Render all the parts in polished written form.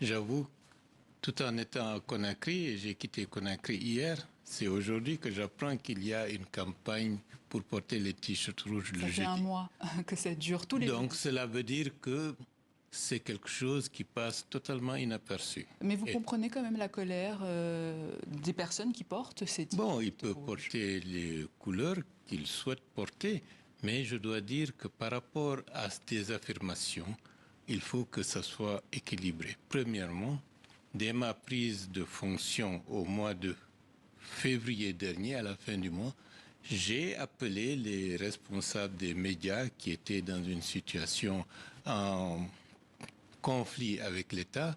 J'avoue, tout en étant à Conakry, et j'ai quitté Conakry hier, c'est aujourd'hui que j'apprends qu'il y a une campagne pour porter les t-shirts rouges le Ça fait un jeudi. mois que ça dure tous les Donc jeudis. cela veut dire que c'est quelque chose qui passe totalement inaperçu. Mais vous Et comprenez quand même la colère des personnes qui portent ces bon, il t-shirts peut rouges. porter les couleurs qu'il souhaite porter, mais je dois dire que par rapport à des affirmations, il faut que ça soit équilibré. Premièrement, dès ma prise de fonction au mois de février dernier, à la fin du mois, j'ai appelé les responsables des médias qui étaient dans une situation en conflit avec l'État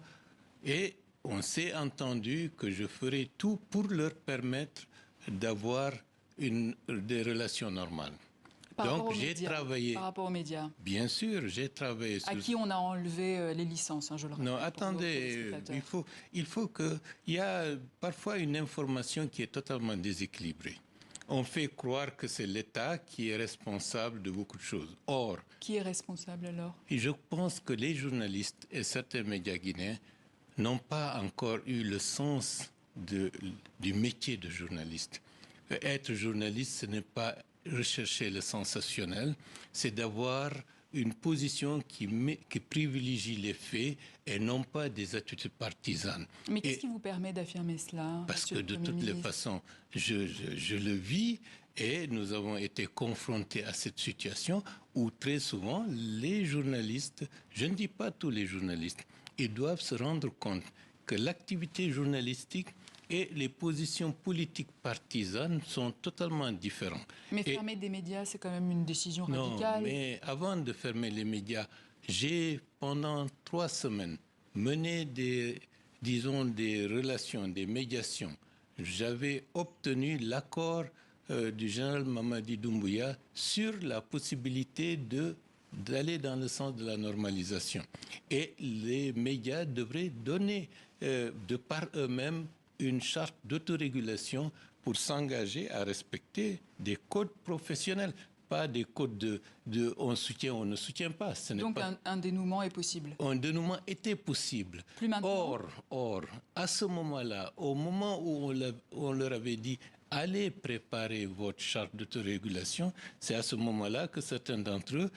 et on s'est entendu que je ferai tout pour leur permettre d'avoir des relations normales. Par rapport Donc aux j'ai médias. Par travaillé, rapport aux médias. bien sûr, j'ai travaillé À sur... qui on a enlevé les licences, hein, je le Non, rappelle pour nos attendez, téléspectateurs. il faut que... Il y a parfois une information qui est totalement déséquilibrée. On fait croire que c'est l'État qui est responsable de beaucoup de choses. Or, Qui est responsable alors? je pense que les journalistes et certains médias guinéens n'ont pas encore eu le sens du métier de journaliste. Être journaliste, ce n'est pas rechercher le sensationnel, c'est d'avoir une position qui privilégie les faits et non pas des attitudes partisanes. Mais qu'est-ce Et qui vous permet d'affirmer cela, parce Monsieur que le de Premier toutes les ministre? façons, je le vis et nous avons été confrontés à cette situation où très souvent les journalistes, je ne dis pas tous les journalistes, ils doivent se rendre compte que l'activité journalistique et les positions politiques partisanes sont totalement différentes. Mais Et fermer des médias, c'est quand même une décision non, radicale. mais avant de fermer les médias, j'ai pendant 3 semaines mené disons, des relations, des médiations. J'avais obtenu l'accord du général Mamadi Doumbouya sur la possibilité d'aller dans le sens de la normalisation. Et les médias devraient donner de par eux-mêmes une charte d'autorégulation pour s'engager à respecter des codes professionnels, pas des codes on soutient, on ne soutient pas. Ce n'est Donc pas un dénouement est possible. un dénouement était possible. Plus maintenant. Or, à ce moment-là, au moment où on leur avait dit allez préparer votre charte d'autorégulation, c'est à ce moment-là que certains d'entre eux,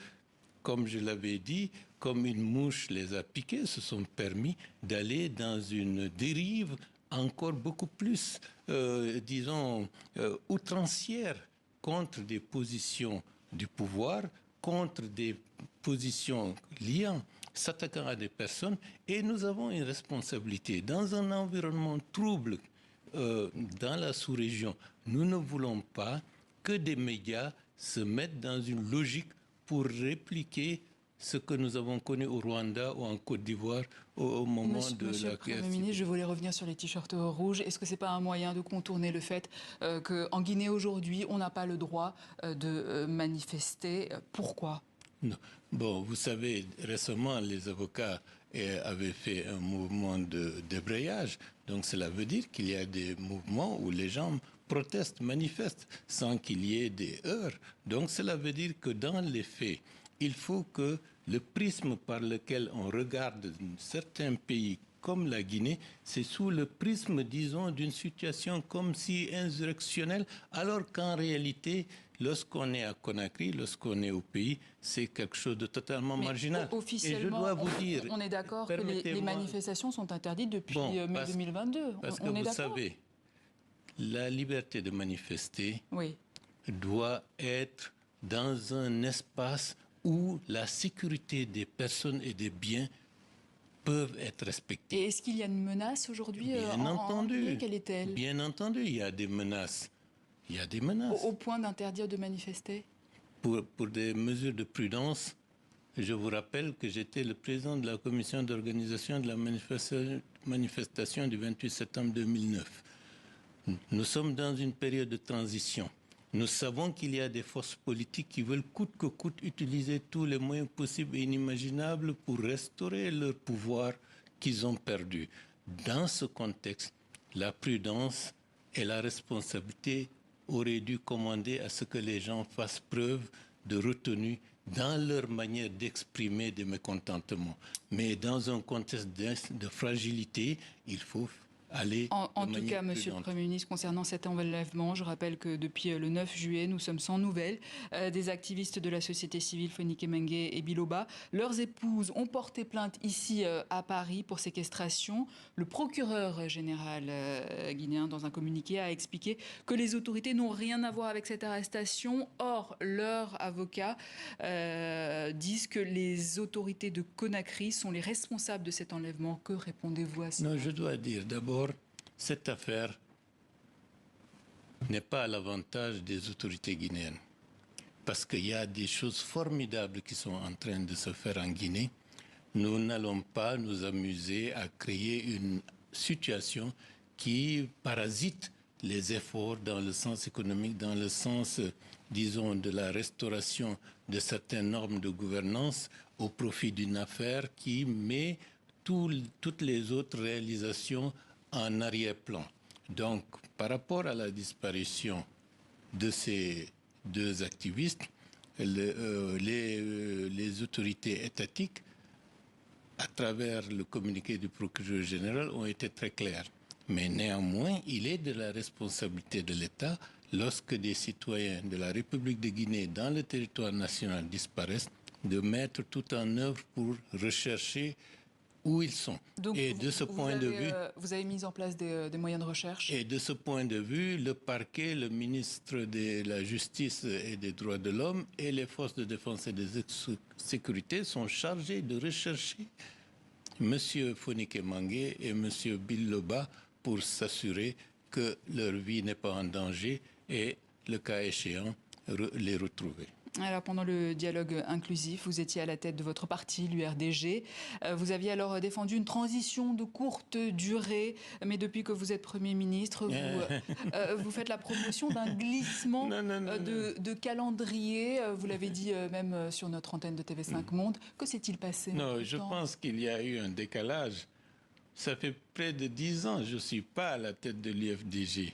comme je l'avais dit, comme une mouche les a piqués, se sont permis d'aller dans une dérive encore beaucoup plus, disons, outrancière contre des positions du pouvoir, contre des positions liant, s'attaquant à des personnes. Et nous avons une responsabilité dans un environnement trouble dans la sous-région. Nous ne voulons pas que des médias se mettent dans une logique pour répliquer ce que nous avons connu au Rwanda ou en Côte d'Ivoire au moment de Monsieur la le Premier guerre ministre, civile. je voulais revenir sur les t-shirts rouges. Est-ce que c'est pas un moyen de contourner le fait qu'en Guinée aujourd'hui, on n'a pas le droit de manifester? Pourquoi? Non. Bon, vous savez, récemment, les avocats avaient fait un mouvement de débrayage. Donc, cela veut dire qu'il y a des mouvements où les gens protestent, manifestent, sans qu'il y ait des heurts. Donc, cela veut dire que dans les faits, il faut que le prisme par lequel on regarde certains pays comme la Guinée, c'est sous le prisme, disons, d'une situation comme si insurrectionnelle, alors qu'en réalité, lorsqu'on est à Conakry, lorsqu'on est au pays, c'est quelque chose de totalement Mais marginal. Et je officiellement, dois vous dire, on est d'accord que les permettez-moi, manifestations sont interdites depuis bon, mai 2022. parce que On est vous d'accord? savez, la liberté de manifester Oui. doit être dans un espace où la sécurité des personnes et des biens peuvent être respectées. Et est-ce qu'il y a une menace aujourd'hui Bien en Guinée? entendu, Quelle est-elle? bien entendu, il y a des menaces. Il y a des Au menaces. point d'interdire de manifester? Pour des mesures de prudence, je vous rappelle que j'étais le président de la commission d'organisation de la manifestation du 28 septembre 2009. Nous sommes dans une période de transition. Nous savons qu'il y a des forces politiques qui veulent coûte que coûte utiliser tous les moyens possibles et inimaginables pour restaurer leur pouvoir qu'ils ont perdu. Dans ce contexte, la prudence et la responsabilité auraient dû commander à ce que les gens fassent preuve de retenue dans leur manière d'exprimer des mécontentements. Mais dans un contexte de fragilité, il faut aller En de tout manière cas, Monsieur le prudente. Premier ministre, concernant cet enlèvement, je rappelle que depuis le 9 juillet, nous sommes sans nouvelles des activistes de la société civile Fonike Mengue et Biloba. Leurs épouses ont porté plainte ici à Paris pour séquestration. Le procureur général guinéen, dans un communiqué, a expliqué que les autorités n'ont rien à voir avec cette arrestation. Or, leurs avocats disent que les autorités de Conakry sont les responsables de cet enlèvement. Que répondez-vous à cela? Non, je dois dire d'abord, cette affaire n'est pas à l'avantage des autorités guinéennes. Parce qu'il y a des choses formidables qui sont en train de se faire en Guinée. Nous n'allons pas nous amuser à créer une situation qui parasite les efforts dans le sens économique, dans le sens, disons, de la restauration de certaines normes de gouvernance au profit d'une affaire qui met toutes les autres réalisations en arrière-plan. Donc, par rapport à la disparition de ces deux activistes, les autorités étatiques, à travers le communiqué du procureur général, ont été très claires. Mais néanmoins, il est de la responsabilité de l'État, lorsque des citoyens de la République de Guinée dans le territoire national disparaissent, de mettre tout en œuvre pour rechercher où ils sont. Donc, et de ce point de vue, vous avez mis en place des moyens de recherche. et de ce point de vue, le parquet, le ministre de la Justice et des Droits de l'Homme et les forces de défense et de sécurité sont chargés de rechercher M. Fonike Mengue et M. Biloba pour s'assurer que leur vie n'est pas en danger et, le cas échéant, les retrouver. Alors, pendant le dialogue inclusif, vous étiez à la tête de votre parti, l'URDG. Vous aviez alors défendu une transition de courte durée, mais depuis que vous êtes Premier ministre, vous faites la promotion d'un glissement de calendrier. Vous l'avez dit même sur notre antenne de TV5 Monde. Que s'est-il passé? Non, je pense qu'il y a eu un décalage. Ça fait près de 10 ans que je ne suis pas à la tête de l'UFDG.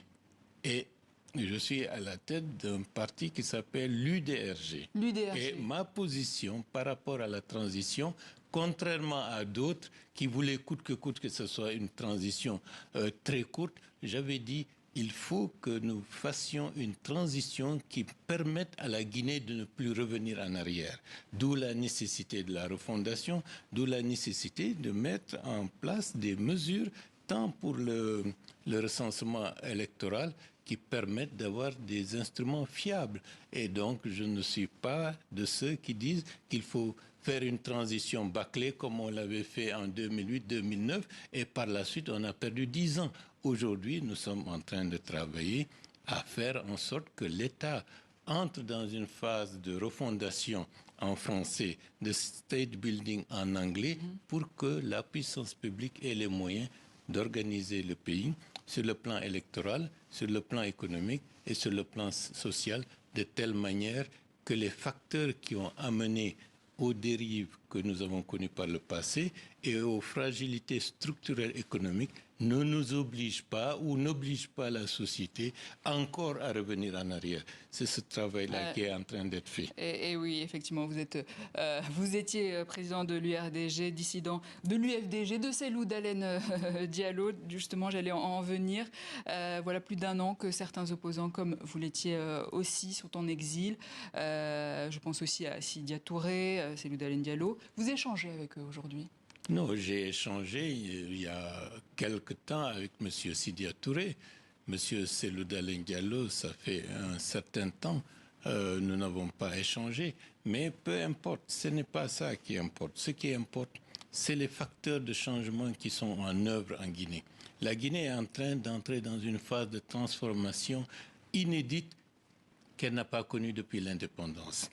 Et je suis à la tête d'un parti qui s'appelle l'UDRG. Et ma position par rapport à la transition, contrairement à d'autres qui voulaient coûte que ce soit une transition très courte, j'avais dit il faut que nous fassions une transition qui permette à la Guinée de ne plus revenir en arrière. D'où la nécessité de la refondation, d'où la nécessité de mettre en place des mesures tant pour le recensement électoral qui permettent d'avoir des instruments fiables. Et donc, je ne suis pas de ceux qui disent qu'il faut faire une transition bâclée comme on l'avait fait en 2008-2009 et par la suite, on a perdu 10 ans. Aujourd'hui, nous sommes en train de travailler à faire en sorte que l'État entre dans une phase de refondation en français, de state building en anglais, pour que la puissance publique ait les moyens d'organiser le pays sur le plan électoral, sur le plan économique et sur le plan social, de telle manière que les facteurs qui ont amené aux dérives que nous avons connues par le passé et aux fragilités structurelles économiques ne nous obligent pas ou n'obligent pas la société encore à revenir en arrière. C'est ce travail-là qui est en train d'être fait. Et oui, effectivement, vous étiez président de l'URDG, dissident de l'UFDG, de Cellou Dalein Diallo. Justement, j'allais en venir. Voilà plus d'1 an que certains opposants, comme vous l'étiez aussi, sont en exil. Je pense aussi à Sidya Touré, Cellou Dalein Diallo. Vous échangez avec eux aujourd'hui? Non, j'ai échangé il y a quelque temps avec M. Sidya Touré. M. Cellou Dalein Diallo, ça fait un certain temps, nous n'avons pas échangé. Mais peu importe, ce n'est pas ça qui importe. Ce qui importe, c'est les facteurs de changement qui sont en œuvre en Guinée. La Guinée est en train d'entrer dans une phase de transformation inédite qu'elle n'a pas connue depuis l'indépendance.